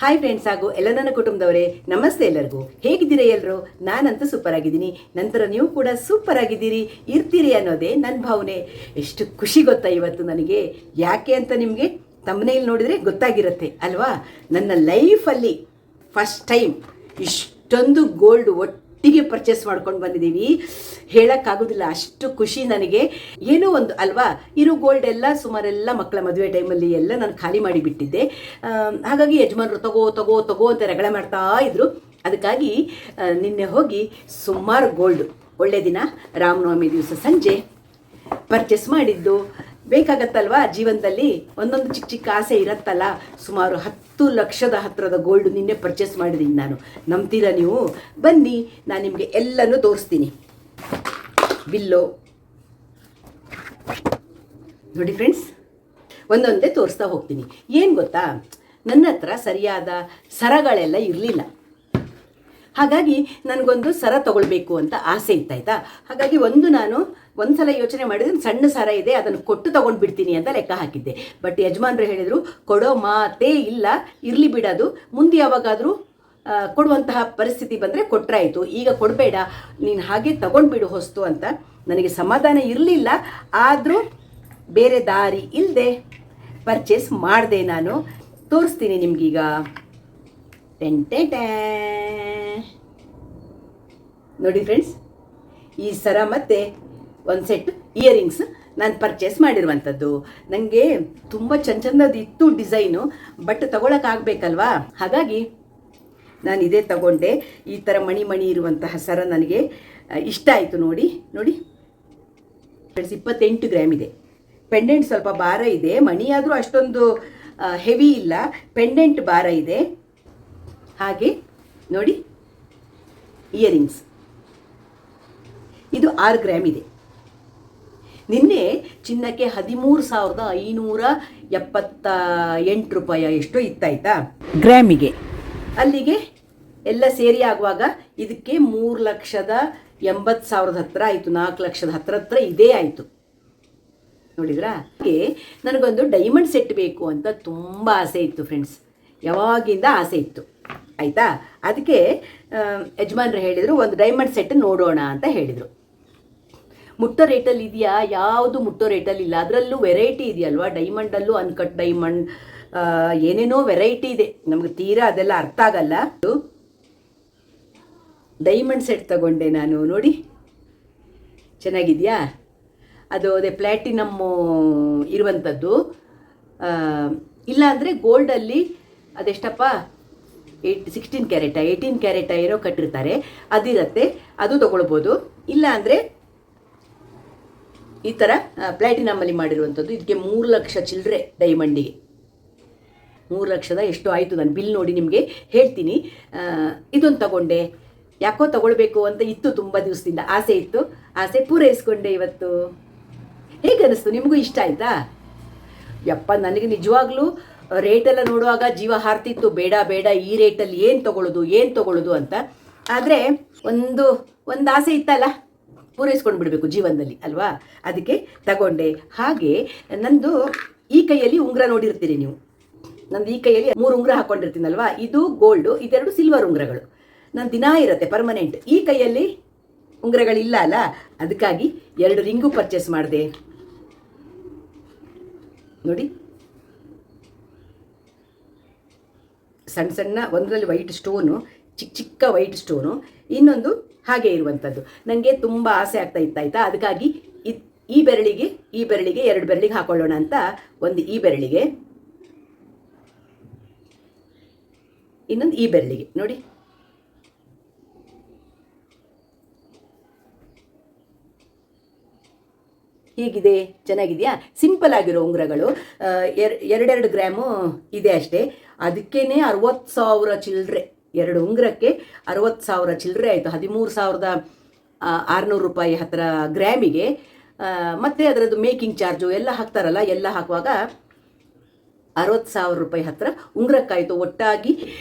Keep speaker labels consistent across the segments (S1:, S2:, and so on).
S1: Hi friends ಹಾಗೂ ಎಲ್ಲ ನನ್ನ ಕುಟುಂಬದವರೇ, ನಮಸ್ತೆ ಎಲ್ಲರಿಗೂ. ಹೇಗಿದ್ದೀರಾ ಎಲ್ಲರೂ? ನಾನಂತೂ ಸೂಪರ್ ಆಗಿದ್ದೀನಿ. ನಂತರ ನೀವು ಕೂಡ ಸೂಪರ್ ಆಗಿದ್ದೀರಿ, ಇರ್ತೀರಿ ಅನ್ನೋದೇ ನನ್ನ ಭಾವನೆ. ಎಷ್ಟು ಖುಷಿ ಗೊತ್ತಾ ಇವತ್ತು ನನಗೆ. ಯಾಕೆ ಅಂತ ನಿಮಗೆ ತಮ್ಮನೇಲಿ ನೋಡಿದರೆ ಗೊತ್ತಾಗಿರುತ್ತೆ ಅಲ್ವಾ. ನನ್ನ ಲೈಫಲ್ಲಿ ಫಸ್ಟ್ ಟೈಮ್ ಇಷ್ಟೊಂದು ಗೋಲ್ಡ್ ಒಟ್ಟಿಗೆ ಪರ್ಚೇಸ್ ಮಾಡ್ಕೊಂಡು ಬಂದಿದ್ದೀವಿ. ಹೇಳೋಕ್ಕಾಗೋದಿಲ್ಲ, ಅಷ್ಟು ಖುಷಿ ನನಗೆ. ಏನೋ ಒಂದು ಅಲ್ವಾ, ಇರೋ ಗೋಲ್ಡ್ ಎಲ್ಲ ಸುಮಾರೆಲ್ಲ ಮಕ್ಕಳ ಮದುವೆ ಟೈಮಲ್ಲಿ ಎಲ್ಲ ನಾನು ಖಾಲಿ ಮಾಡಿಬಿಟ್ಟಿದ್ದೆ. ಹಾಗಾಗಿ ಯಜಮಾನರು ತಗೋ ತಗೋ ತಗೋ ಅಂತ ರಗಳೆ ಮಾಡ್ತಾ ಇದ್ರು. ಅದಕ್ಕಾಗಿ ನಿನ್ನೆ ಹೋಗಿ ಸುಮಾರು ಗೋಲ್ಡ್, ಒಳ್ಳೆ ದಿನ ರಾಮನವಮಿ ದಿವಸ ಸಂಜೆ ಪರ್ಚೇಸ್ ಮಾಡಿದ್ದು. ಬೇಕಾಗತ್ತಲ್ವಾ ಜೀವನದಲ್ಲಿ, ಒಂದೊಂದು ಚಿಕ್ಕ ಚಿಕ್ಕ ಆಸೆ ಇರತ್ತಲ್ಲ. ಸುಮಾರು 10 ಲಕ್ಷದ ಹತ್ತಿರದ ಗೋಲ್ಡ್ ನಿನ್ನೆ ಪರ್ಚೇಸ್ ಮಾಡಿದ್ದೀನಿ ನಾನು. ನಂಬ್ತೀರಾ ನೀವು? ಬನ್ನಿ, ನಾನು ನಿಮಗೆ ಎಲ್ಲನೂ ತೋರಿಸ್ತೀನಿ. ಬಿಲ್ಲು ನೋಡಿ ಫ್ರೆಂಡ್ಸ್, ಒಂದೊಂದೇ ತೋರಿಸ್ತಾ ಹೋಗ್ತೀನಿ. ಏನು ಗೊತ್ತಾ, ನನ್ನ ಹತ್ರ ಸರಿಯಾದ ಸರಗಳೆಲ್ಲ ಇರಲಿಲ್ಲ. ಹಾಗಾಗಿ ನನಗೊಂದು ಸರ ತೊಗೊಳ್ಬೇಕು ಅಂತ ಆಸೆ ಇತ್ತಾಯ್ತಾ. ಹಾಗಾಗಿ ನಾನು ಒಂದು ಸಲ ಯೋಚನೆ ಮಾಡಿದ್ರೆ ಸಣ್ಣ ಸರ ಇದೆ, ಅದನ್ನು ಕೊಟ್ಟು ತೊಗೊಂಡು ಬಿಡ್ತೀನಿ ಅಂತ ಲೆಕ್ಕ ಹಾಕಿದ್ದೆ. ಬಟ್ ಯಜಮಾನ್ರು ಹೇಳಿದರು, ಕೊಡೋ ಮಾತೇ ಇಲ್ಲ, ಇರಲಿ ಬಿಡೋದು, ಮುಂದೆ ಯಾವಾಗಾದರೂ ಕೊಡುವಂತಹ ಪರಿಸ್ಥಿತಿ ಬಂದರೆ ಕೊಟ್ಟರಾಯಿತು, ಈಗ ಕೊಡಬೇಡ, ನೀನು ಹಾಗೆ ತಗೊಂಡ್ಬಿಡು ಹೊಸ್ತು ಅಂತ. ನನಗೆ ಸಮಾಧಾನ ಇರಲಿಲ್ಲ, ಆದರೂ ಬೇರೆ ದಾರಿ ಇಲ್ಲದೆ ಪರ್ಚೇಸ್ ಮಾಡಿದೆ. ನಾನು ತೋರಿಸ್ತೀನಿ ನಿಮಗೀಗ. ನೋಡಿ ಫ್ರೆಂಡ್ಸ್, ಈ ಸರ ಮತ್ತು ಒಂದು ಸೆಟ್ ಇಯರಿಂಗ್ಸ್ ನಾನು ಪರ್ಚೇಸ್ ಮಾಡಿರುವಂಥದ್ದು. ನನಗೆ ತುಂಬ ಚಂದದ್ದು ಇತ್ತು ಡಿಸೈನು, ಬಟ್ ತಗೊಳಕ್ಕಾಗಬೇಕಲ್ವಾ. ಹಾಗಾಗಿ ನಾನು ಇದೇ ತಗೊಂಡೆ. ಈ ಥರ ಮಣಿ ಮಣಿ ಇರುವಂತಹ ಸರ ನನಗೆ ಇಷ್ಟ ಆಯಿತು. ನೋಡಿ ನೋಡಿ ಫ್ರೆಂಡ್ಸ್, 28 ಗ್ರಾಮ್ ಇದೆ. ಪೆಂಡೆಂಟ್ ಸ್ವಲ್ಪ ಭಾರ ಇದೆ, ಮಣಿ ಆದರೂ ಅಷ್ಟೊಂದು ಹೆವಿ ಇಲ್ಲ, ಪೆಂಡೆಂಟ್ ಭಾರ ಇದೆ. ಹಾಗೆ ನೋಡಿ ಇಯರಿಂಗ್ಸ್, ಇದು 6 ಗ್ರಾಮ್ ಇದೆ. ನಿನ್ನೆ ಚಿನ್ನಕ್ಕೆ 13,578 ರೂಪಾಯಿ ಎಷ್ಟೋ ಇತ್ತಾಯ್ತಾ ಗ್ರಾಮಿಗೆ. ಅಲ್ಲಿಗೆ ಎಲ್ಲ ಸೇರಿ ಆಗುವಾಗ ಇದಕ್ಕೆ 3,80,000 ಹತ್ರ ಆಯಿತು. 4 ಲಕ್ಷದ ಹತ್ರ ಇದೇ ಆಯಿತು. ನೋಡಿದ್ರಾ? ಹಾಗೆ ನನಗೊಂದು ಡೈಮಂಡ್ ಸೆಟ್ ಬೇಕು ಅಂತ ತುಂಬ ಆಸೆ ಇತ್ತು ಫ್ರೆಂಡ್ಸ್, ಯಾವಾಗಿಂದ ಆಸೆ ಇತ್ತು ಆಯಿತಾ. ಅದಕ್ಕೆ ಯಜಮಾನ್ರು ಹೇಳಿದರು, ಒಂದು ಡೈಮಂಡ್ ಸೆಟ್ ನೋಡೋಣ ಅಂತ ಹೇಳಿದರು. ಮುಟ್ಟೋ ರೇಟಲ್ಲಿ ಇದೆಯಾ? ಯಾವುದು ಮುಟ್ಟೋ ರೇಟಲ್ಲಿ ಇಲ್ಲ. ಅದರಲ್ಲೂ ವೆರೈಟಿ ಇದೆಯಲ್ವಾ, ಡೈಮಂಡಲ್ಲೂ ಅನ್ಕಟ್ ಡೈಮಂಡ್, ಏನೇನೋ ವೆರೈಟಿ ಇದೆ. ನಮಗೆ ತೀರಾ ಅದೆಲ್ಲ ಅರ್ಥ ಆಗಲ್ಲ. ಡೈಮಂಡ್ ಸೆಟ್ ತಗೊಂಡೆ ನಾನು. ನೋಡಿ ಚೆನ್ನಾಗಿದೆಯಾ? ಅದು ಅದೇ ಪ್ಲ್ಯಾಟಿನಮ್ಮು ಇರುವಂಥದ್ದು. ಇಲ್ಲಾಂದರೆ ಗೋಲ್ಡಲ್ಲಿ ಅದೆಷ್ಟಪ್ಪ 16 ಕ್ಯಾರೆಟ 18 ಕ್ಯಾರೆಟ ಏನೋ ಕಟ್ಟಿರ್ತಾರೆ, ಅದಿರುತ್ತೆ, ಅದು ತೊಗೊಳ್ಬೋದು. ಇಲ್ಲ ಅಂದರೆ ಈ ಥರ ಪ್ಲ್ಯಾಟಿನಮ್ಮಲ್ಲಿ ಮಾಡಿರುವಂಥದ್ದು. ಇದಕ್ಕೆ 3 ಲಕ್ಷ ಚಿಲ್ಲರೆ ಡೈಮಂಡಿಗೆ. 3 ಲಕ್ಷದ ಎಷ್ಟು ಆಯಿತು, ನಾನು ಬಿಲ್ ನೋಡಿ ನಿಮಗೆ ಹೇಳ್ತೀನಿ. ಇದೊಂದು ತಗೊಂಡೆ. ಯಾಕೋ ತಗೊಳ್ಬೇಕು ಅಂತ ಇತ್ತು, ತುಂಬ ದಿವಸದಿಂದ ಆಸೆ ಇತ್ತು. ಆಸೆ ಪೂರೈಸ್ಕೊಂಡೆ ಇವತ್ತು. ಹೇಗೆ ಅನ್ನಿಸ್ತು? ನಿಮಗೂ ಇಷ್ಟ ಆಯಿತಾ? ಯಪ್ಪ, ನನಗೆ ನಿಜವಾಗ್ಲೂ ರೇಟೆಲ್ಲ ನೋಡುವಾಗ ಜೀವ ಹಾರ್ತಿತ್ತು. ಬೇಡ ಬೇಡ, ಈ ರೇಟಲ್ಲಿ ಏನು ತೊಗೊಳ್ಳೋದು ಅಂತ. ಆದರೆ ಒಂದು ಆಸೆ ಇತ್ತಲ್ಲ, ಪೂರೈಸ್ಕೊಂಡು ಬಿಡಬೇಕು ಜೀವನದಲ್ಲಿ ಅಲ್ವಾ. ಅದಕ್ಕೆ ತಗೊಂಡೆ. ಹಾಗೆ ನಂದು ಈ ಕೈಯಲ್ಲಿ ಉಂಗುರ ನೋಡಿರ್ತೀರಿ ನೀವು. ನಂದು ಈ ಕೈಯಲ್ಲಿ 3 ಉಂಗುರ ಹಾಕ್ಕೊಂಡಿರ್ತೀನಲ್ವಾ, ಇದು ಗೋಲ್ಡು, ಇದೆರಡು ಸಿಲ್ವರ್ ಉಂಗುರಗಳು. ನಾನು ದಿನ ಇರುತ್ತೆ ಪರ್ಮನೆಂಟ್. ಈ ಕೈಯಲ್ಲಿ ಉಂಗುರಗಳಿಲ್ಲ ಅಲ್ಲ, ಅದಕ್ಕಾಗಿ 2 ರಿಂಗು ಪರ್ಚೇಸ್ ಮಾಡಿದೆ. ನೋಡಿ, ಸಣ್ಣ ಸಣ್ಣ, ಒಂದರಲ್ಲಿ ವೈಟ್ ಸ್ಟೋನು, ಚಿಕ್ಕ ಚಿಕ್ಕ ವೈಟ್ ಸ್ಟೋನು, ಇನ್ನೊಂದು ಹಾಗೆ ಇರುವಂಥದ್ದು. ನನಗೆ ತುಂಬ ಆಸೆ ಆಗ್ತಾ ಇತ್ತಾಯ್ತಾ. ಅದಕ್ಕಾಗಿ ಈ ಬೆರಳಿಗೆ 2 ಬೆರಳಿಗೆ ಹಾಕೊಳ್ಳೋಣ ಅಂತ, ಒಂದು ಈ ಬೆರಳಿಗೆ, ಇನ್ನೊಂದು ಈ ಬೆರಳಿಗೆ. ನೋಡಿ, ಹೀಗಿದೆ. ಚೆನ್ನಾಗಿದೆಯಾ? ಸಿಂಪಲ್ ಆಗಿರೋ ಉಂಗುರಗಳು. 2 ಗ್ರಾಮು ಇದೆ ಅಷ್ಟೇ. ಅದಕ್ಕೇ 60,000 ಚಿಲ್ಲರೆ. 2 ಉಂಗುರಕ್ಕೆ 60,000 ಚಿಲ್ಲರೆ ಆಯಿತು. 13,600 ರೂಪಾಯಿ ಹತ್ತಿರ ಗ್ರಾಮಿಗೆ. ಮತ್ತು ಅದರದ್ದು ಮೇಕಿಂಗ್ ಚಾರ್ಜು ಎಲ್ಲ ಹಾಕ್ತಾರಲ್ಲ, ಎಲ್ಲ ಹಾಕುವಾಗ 60,000 ರೂಪಾಯಿ ಹತ್ತಿರ ಉಂಗುರಕ್ಕಾಯಿತು. ಒಟ್ಟಾಗಿ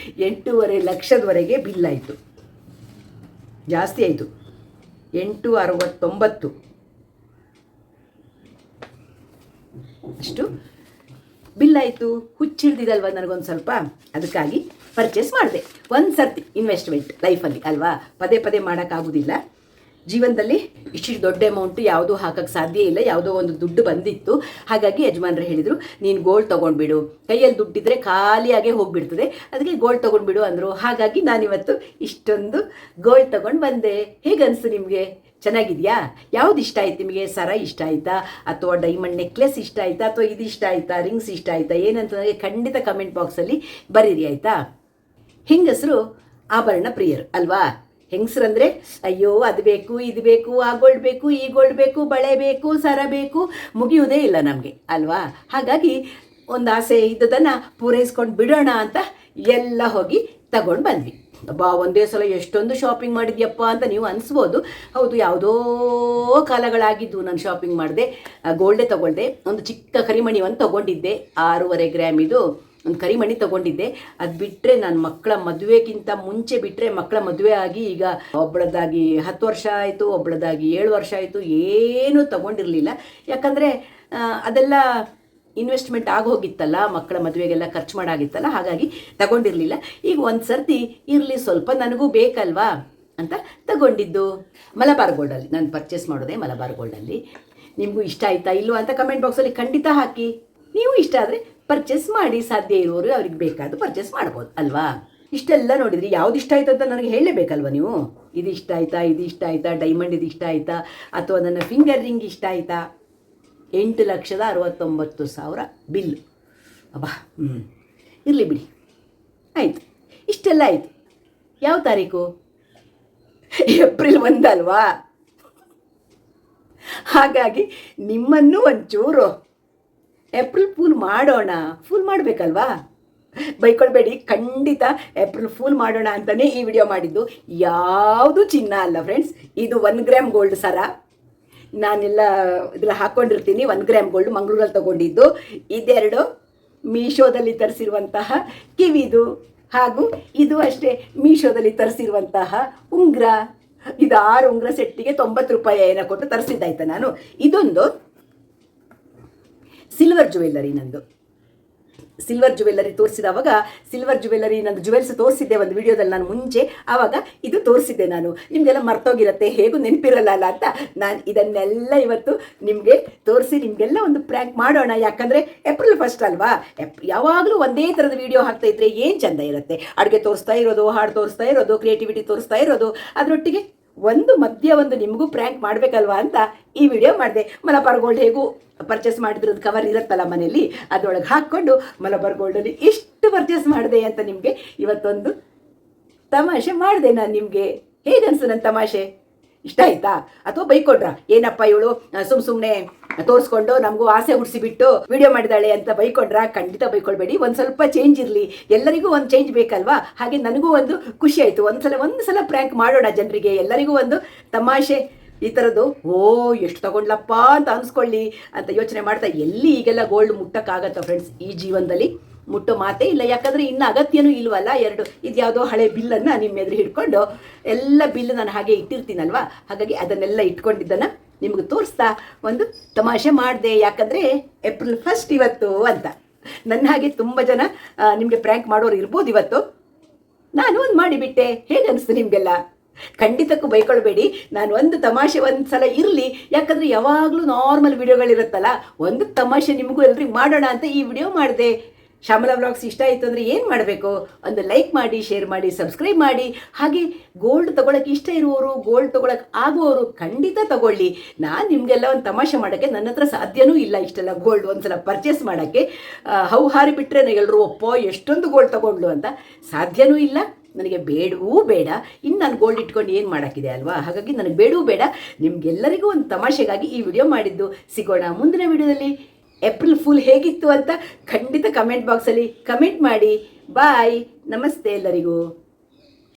S1: 8.5 ಲಕ್ಷದವರೆಗೆ ಬಿಲ್ ಆಯಿತು. ಜಾಸ್ತಿ ಆಯಿತು. 869 ಅಷ್ಟು ಬಿಲ್ ಆಯಿತು, ಹುಚ್ಚಿಡ್ದಿದಲ್ವ ನನಗೊಂದು ಸ್ವಲ್ಪ, ಅದಕ್ಕಾಗಿ ಪರ್ಚೇಸ್ ಮಾಡಿದೆ. ಒಂದು ಸರ್ತಿ ಇನ್ವೆಸ್ಟ್ಮೆಂಟ್ ಲೈಫಲ್ಲಿ ಅಲ್ವಾ, ಪದೇ ಪದೇ ಮಾಡೋಕ್ಕಾಗೋದಿಲ್ಲ. ಜೀವನದಲ್ಲಿ ಇಷ್ಟು ದೊಡ್ಡ ಅಮೌಂಟು ಯಾವುದೂ ಹಾಕೋಕ್ಕೆ ಸಾಧ್ಯ ಇಲ್ಲ. ಯಾವುದೋ ಒಂದು ದುಡ್ಡು ಬಂದಿತ್ತು, ಹಾಗಾಗಿ ಯಜಮಾನ್ರು ಹೇಳಿದರು ನೀನು ಗೋಲ್ಡ್ ತೊಗೊಂಡ್ಬಿಡು, ಕೈಯಲ್ಲಿ ದುಡ್ಡಿದ್ರೆ ಖಾಲಿಯಾಗೇ ಹೋಗಿಬಿಡ್ತದೆ, ಅದಕ್ಕೆ ಗೋಲ್ಡ್ ತೊಗೊಂಡ್ಬಿಡು ಅಂದರು. ಹಾಗಾಗಿ ನಾನಿವತ್ತು ಇಷ್ಟೊಂದು ಗೋಲ್ಡ್ ತೊಗೊಂಡು ಬಂದೆ. ಹೇಗನ್ನಿಸ್ತು ನಿಮಗೆ? ಚೆನ್ನಾಗಿದೆಯಾ? ಯಾವ್ದು ಇಷ್ಟ ಆಯ್ತು ನಿಮಗೆ? ಸರ ಇಷ್ಟ ಆಯಿತಾ, ಅಥವಾ ಡೈಮಂಡ್ ನೆಕ್ಲೆಸ್ ಇಷ್ಟ ಆಯಿತಾ, ಅಥವಾ ಇದು ಇಷ್ಟ ಆಯಿತಾ, ರಿಂಗ್ಸ್ ಇಷ್ಟ ಆಯಿತಾ, ಏನಂತ ನನಗೆ ಖಂಡಿತ ಕಮೆಂಟ್ ಬಾಕ್ಸಲ್ಲಿ ಬರೀರಿ ಆಯಿತಾ. ಹೆಂಗಸರು ಆಭರಣ ಪ್ರಿಯರು ಅಲ್ವಾ. ಹೆಂಗಸರಂದರೆ ಅಯ್ಯೋ ಅದು ಬೇಕು, ಇದು ಬೇಕು, ಆ ಗೋಲ್ಡ್ ಬೇಕು, ಈ ಗೋಲ್ಡ್ ಬೇಕು, ಬಳೆ ಬೇಕು, ಸರ ಬೇಕು, ಮುಗಿಯುವುದೇ ಇಲ್ಲ ನಮಗೆ ಅಲ್ವಾ. ಹಾಗಾಗಿ ಒಂದು ಆಸೆ ಇದ್ದದನ್ನು ಪೂರೈಸ್ಕೊಂಡು ಬಿಡೋಣ ಅಂತ ಎಲ್ಲ ಹೋಗಿ ತಗೊಂಡು ಬಂದ್ವಿ. ಒಂದೇ ಸಲ ಎಷ್ಟೊಂದು ಶಾಪಿಂಗ್ ಮಾಡಿದ್ಯಪ್ಪ ಅಂತ ನೀವು ಅನಿಸ್ಬೋದು. ಹೌದು, ಯಾವುದೋ ಕಾಲಗಳಾಗಿದ್ದು ನಾನು ಶಾಪಿಂಗ್ ಮಾಡಿದೆ, ಗೋಲ್ಡೇ ತೊಗೊಳ್ದೆ. ಒಂದು ಚಿಕ್ಕ ಕರಿಮಣಿ ಒಂದು ತೊಗೊಂಡಿದ್ದೆ, 6.5 ಗ್ರಾಮಿದು ಒಂದು ಕರಿಮಣಿ ತೊಗೊಂಡಿದ್ದೆ. ಅದು ಬಿಟ್ಟರೆ ನಾನು ಮಕ್ಕಳ ಮದುವೆಗಿಂತ ಮುಂಚೆ ಬಿಟ್ಟರೆ, ಮಕ್ಕಳ ಮದುವೆ ಆಗಿ ಈಗ ಒಬ್ಬಳದಾಗಿ 10 ವರ್ಷ ಆಯಿತು, ಒಬ್ಬಳದಾಗಿ 7 ವರ್ಷ ಆಯಿತು, ಏನೂ ತೊಗೊಂಡಿರಲಿಲ್ಲ. ಯಾಕಂದರೆ ಅದೆಲ್ಲ ಇನ್ವೆಸ್ಟ್ಮೆಂಟ್ ಆಗೋಗಿತ್ತಲ್ಲ, ಮಕ್ಕಳ ಮದುವೆಗೆಲ್ಲ ಖರ್ಚು ಮಾಡಾಗಿತ್ತಲ್ಲ, ಹಾಗಾಗಿ ತಗೊಂಡಿರಲಿಲ್ಲ. ಈಗ ಒಂದು ಸರ್ತಿ ಇರಲಿ, ಸ್ವಲ್ಪ ನನಗೂ ಬೇಕಲ್ವಾ ಅಂತ ತಗೊಂಡಿದ್ದು. ಮಲಬಾರ್ ಗೋಲ್ಡಲ್ಲಿ ನಾನು ಪರ್ಚೇಸ್ ಮಾಡೋದೆ, ಮಲಬಾರ್ ಗೋಲ್ಡಲ್ಲಿ. ನಿಮಗೂ ಇಷ್ಟ ಆಯಿತಾ ಇಲ್ಲೋ ಅಂತ ಕಮೆಂಟ್ ಬಾಕ್ಸಲ್ಲಿ ಖಂಡಿತ ಹಾಕಿ. ನೀವು ಇಷ್ಟ ಆದರೆ ಪರ್ಚೇಸ್ ಮಾಡಿ, ಸಾಧ್ಯ ಇರೋರು ಅವ್ರಿಗೆ ಬೇಕಾದ್ದು ಪರ್ಚೇಸ್ ಮಾಡ್ಬೋದು ಅಲ್ವಾ. ಇಷ್ಟೆಲ್ಲ ನೋಡಿದ್ರಿ, ಯಾವ್ದು ಇಷ್ಟ ಆಯಿತು ಅಂತ ನನಗೆ ಹೇಳಲೇಬೇಕಲ್ವ ನೀವು. ಇದು ಇಷ್ಟ ಆಯಿತಾ, ಇದು ಇಷ್ಟ ಆಯಿತಾ, ಡೈಮಂಡ್ ಇದು ಇಷ್ಟ ಆಯಿತಾ, ಅಥವಾ ನನ್ನ ಫಿಂಗರ್ ರಿಂಗ್ ಇಷ್ಟ ಆಯಿತಾ. 8,69,000 ಬಿಲ್. ಅಬ್ಬಾ, ಇರಲಿ ಬಿಡಿ, ಆಯಿತು. ಇಷ್ಟೆಲ್ಲ ಆಯಿತು. ಯಾವ ತಾರೀಕು? ಏಪ್ರಿಲ್ 1 ಅಲ್ವಾ. ಹಾಗಾಗಿ ನಿಮ್ಮನ್ನು ಒಂಚೂರು ಏಪ್ರಿಲ್ ಫೂಲ್ ಮಾಡೋಣ. ಫೂಲ್ ಮಾಡಬೇಕಲ್ವಾ, ಬೈಕೊಳ್ಬೇಡಿ. ಖಂಡಿತ ಏಪ್ರಿಲ್ ಫೂಲ್ ಮಾಡೋಣ ಅಂತಲೇ ಈ ವಿಡಿಯೋ ಮಾಡಿದ್ದು. ಯಾವುದು ಚಿನ್ನ ಅಲ್ಲ ಫ್ರೆಂಡ್ಸ್, ಇದು 1 ಗ್ರಾಮ್ ಗೋಲ್ಡ್ ಸರ. ನಾನೆಲ್ಲ ಇದೆಲ್ಲ ಹಾಕ್ಕೊಂಡಿರ್ತೀನಿ. 1 ಗ್ರಾಮ್ ಗೋಲ್ಡ್ ಮಂಗಳೂರಲ್ಲಿ ತೊಗೊಂಡಿದ್ದು. ಇದೆರಡು ಮೀಶೋದಲ್ಲಿ ತರಿಸಿರುವಂತಹ ಕಿವಿದು, ಹಾಗೂ ಇದು ಅಷ್ಟೇ ಮೀಶೋದಲ್ಲಿ ತರಿಸಿರುವಂತಹ ಉಂಗುರ. ಇದು 6 ಉಂಗುರ ಸೆಟ್ಟಿಗೆ 90 ರೂಪಾಯಿ ಏನೋ ಕೊಟ್ಟು ತರಿಸಿದ್ದಾಯ್ತು ನಾನು. ಇದೊಂದು ಸಿಲ್ವರ್ ಜುವೆಲ್ಲರಿ ನಂದು. ಸಿಲ್ವರ್ ಜುವೆಲ್ಲರಿ ತೋರಿಸಿದವಾಗ, ಸಿಲ್ವರ್ ಜುವೆಲ್ಲರಿ ನಂದು ಜುವೆಲ್ಸ್ ತೋರಿಸಿದ್ದೆ ಒಂದು ವಿಡಿಯೋದಲ್ಲಿ ನಾನು ಮುಂಚೆ. ಆವಾಗ ಇದು ತೋರಿಸಿದ್ದೆ ನಾನು. ನಿಮಗೆಲ್ಲ ಮರ್ತೋಗಿರುತ್ತೆ, ಹೇಗೂ ನೆನಪಿರಲ್ಲ ಅಂತ ನಾನು ಇದನ್ನೆಲ್ಲ ಇವತ್ತು ನಿಮಗೆ ತೋರಿಸಿ ನಿಮಗೆಲ್ಲ ಒಂದು ಪ್ರ್ಯಾಂಕ್ ಮಾಡೋಣ. ಯಾಕಂದರೆ ಏಪ್ರಿಲ್ 1 ಅಲ್ವಾ. ಯಾವಾಗಲೂ ಒಂದೇ ಥರದ ವಿಡಿಯೋ ಹಾಕ್ತಾ ಇದ್ರೆ ಏನು ಚೆಂದ ಇರುತ್ತೆ. ಅಡುಗೆ ತೋರಿಸ್ತಾ ಇರೋದು, ಹಾಡು ತೋರಿಸ್ತಾ ಇರೋದು, ಕ್ರಿಯೇಟಿವಿಟಿ ತೋರಿಸ್ತಾ ಇರೋದು, ಅದರೊಟ್ಟಿಗೆ ಒಂದು ನಿಮಗೂ ಪ್ರ್ಯಾಂಕ್ ಮಾಡಬೇಕಲ್ವಾ ಅಂತ ಈ ವಿಡಿಯೋ ಮಾಡಿದೆ. ಮಲಬಾರ್ ಗೋಲ್ಡ್ ಹೇಗೂ ಪರ್ಚೇಸ್ ಮಾಡಿದ್ರದ್ದು ಕವರ್ ಇರುತ್ತಲ್ಲ ಮನೆಯಲ್ಲಿ, ಅದರೊಳಗೆ ಹಾಕ್ಕೊಂಡು ಮಲಬಾರ್ ಗೋಲ್ಡಲ್ಲಿ ಇಷ್ಟು ಪರ್ಚೇಸ್ ಮಾಡಿದೆ ಅಂತ ನಿಮಗೆ ಇವತ್ತೊಂದು ತಮಾಷೆ ಮಾಡಿದೆ ನಾನು ನಿಮಗೆ. ಹೇಗನ್ಸು ನನ್ನ ತಮಾಷೆ? ಇಷ್ಟ ಆಯ್ತಾ? ಅಥವಾ ಬೈಕೊಡ್ರ, ಏನಪ್ಪ ಇವಳು ಸುಮ್ಮನೆ ತೋರಿಸ್ಕೊಂಡು ನಮಗೂ ಆಸೆ ಹುಡ್ಸಿಬಿಟ್ಟು ವಿಡಿಯೋ ಮಾಡಿದಾಳೆ ಅಂತ ಬೈಕೊಡ್ರ? ಖಂಡಿತ ಬೈಕೊಳ್ಬೇಡಿ. ಒಂದು ಸ್ವಲ್ಪ ಚೇಂಜ್ ಇರಲಿ, ಎಲ್ಲರಿಗೂ ಒಂದು ಚೇಂಜ್ ಬೇಕಲ್ವಾ. ಹಾಗೆ ನನಗೂ ಒಂದು ಖುಷಿ ಆಯಿತು. ಒಂದು ಸಲ ಪ್ರ್ಯಾಂಕ್ ಮಾಡೋಣ ಜನರಿಗೆ, ಎಲ್ಲರಿಗೂ ಒಂದು ತಮಾಷೆ ಈ ಥರದ್ದು. ಎಷ್ಟು ತಗೊಂಡ್ಲಪ್ಪ ಅಂತ ಅನ್ಸ್ಕೊಳ್ಳಿ ಅಂತ ಯೋಚನೆ ಮಾಡ್ತಾ, ಎಲ್ಲಿ ಈಗೆಲ್ಲ ಗೋಲ್ಡ್ ಮುಟ್ಟಕ್ಕಾಗತ್ತ ಫ್ರೆಂಡ್ಸ್? ಈ ಜೀವನದಲ್ಲಿ ಮುಟ್ಟೋ ಮಾತೇ ಇಲ್ಲ. ಯಾಕಂದರೆ ಇನ್ನು ಅಗತ್ಯನೂ ಇಲ್ವಲ್ಲ. ಇದು ಯಾವುದೋ ಹಳೆ ಬಿಲ್ಲನ್ನು ನಿಮ್ಮ ಎದುರು ಹಿಡ್ಕೊಂಡು, ಎಲ್ಲ ಬಿಲ್ ನಾನು ಹಾಗೆ ಇಟ್ಟಿರ್ತೀನಲ್ವ, ಹಾಗಾಗಿ ಅದನ್ನೆಲ್ಲ ಇಟ್ಕೊಂಡಿದ್ದನ್ನು ನಿಮ್ಗೆ ತೋರಿಸ್ತಾ ಒಂದು ತಮಾಷೆ ಮಾಡಿದೆ. ಯಾಕಂದರೆ ಏಪ್ರಿಲ್ 1 ಇವತ್ತು ಅಂತ. ನನ್ನ ಹಾಗೆ ತುಂಬ ಜನ ನಿಮಗೆ ಪ್ರ್ಯಾಂಕ್ ಮಾಡೋರು ಇರ್ಬೋದು ಇವತ್ತು. ನಾನು ಒಂದು ಮಾಡಿಬಿಟ್ಟೆ. ಹೇಗೆ ಅನಿಸ್ತು ನಿಮಗೆಲ್ಲ? ಖಂಡಿತಕ್ಕೂ ಬೈಕೊಳ್ಬೇಡಿ. ನಾನು ಒಂದು ತಮಾಷೆ ಒಂದು ಸಲ ಇರಲಿ, ಯಾಕಂದರೆ ಯಾವಾಗಲೂ ನಾರ್ಮಲ್ ವಿಡಿಯೋಗಳಿರುತ್ತಲ್ಲ, ಒಂದು ತಮಾಷೆ ನಿಮಗೂ ಎಲ್ರಿಗೂ ಮಾಡೋಣ ಅಂತ ಈ ವಿಡಿಯೋ ಮಾಡಿದೆ. ಶ್ಯಾಮಲಾ ವ್ಲಾಗ್ಸ್ ಇಷ್ಟ ಆಯಿತು ಅಂದರೆ ಏನು ಮಾಡಬೇಕು? ಒಂದು ಲೈಕ್ ಮಾಡಿ, ಶೇರ್ ಮಾಡಿ, ಸಬ್ಸ್ಕ್ರೈಬ್ ಮಾಡಿ. ಹಾಗೆ ಗೋಲ್ಡ್ ತೊಗೊಳಕ್ಕೆ ಇಷ್ಟ ಇರುವವರು, ಗೋಲ್ಡ್ ತೊಗೊಳಕ್ಕೆ ಆಗುವವರು ಖಂಡಿತ ತಗೊಳ್ಳಿ. ನಾನು ನಿಮಗೆಲ್ಲ ಒಂದು ತಮಾಷೆ ಮಾಡೋಕ್ಕೆ ನನ್ನ ಹತ್ರ ಸಾಧ್ಯವೂ ಇಲ್ಲ. ಇಷ್ಟೆಲ್ಲ ಗೋಲ್ಡ್ ಒಂದು ಸಲ ಪರ್ಚೇಸ್ ಮಾಡೋಕ್ಕೆ ಹೌಹಾರಿ ಬಿಟ್ಟರೆ ಎಲ್ಲರೂ ಒಪ್ಪೋ ಎಷ್ಟೊಂದು ಗೋಲ್ಡ್ ತೊಗೊಂಡ್ಲು ಅಂತ ಸಾಧ್ಯವೂ ಇಲ್ಲ. ನನಗೆ ಬೇಡವೂ ಬೇಡ. ಇನ್ನು ನಾನು ಗೋಲ್ಡ್ ಇಟ್ಕೊಂಡು ಏನು ಮಾಡೋಕ್ಕಿದೆ ಅಲ್ವಾ. ಹಾಗಾಗಿ ನನಗೆ ಬೇಡವೂ ಬೇಡ. ನಿಮಗೆಲ್ಲರಿಗೂ ಒಂದು ತಮಾಷೆಗಾಗಿ ಈ ವಿಡಿಯೋ ಮಾಡಿದ್ದು. ಸಿಗೋಣ ಮುಂದಿನ ವಿಡಿಯೋದಲ್ಲಿ. ಏಪ್ರಿಲ್ ಫುಲ್ ಹೇಗಿತ್ತು ಅಂತ ಖಂಡಿತ ಕಮೆಂಟ್ ಬಾಕ್ಸಲ್ಲಿ ಕಮೆಂಟ್ ಮಾಡಿ. ಬಾಯ್, ನಮಸ್ತೆ ಎಲ್ಲರಿಗೂ.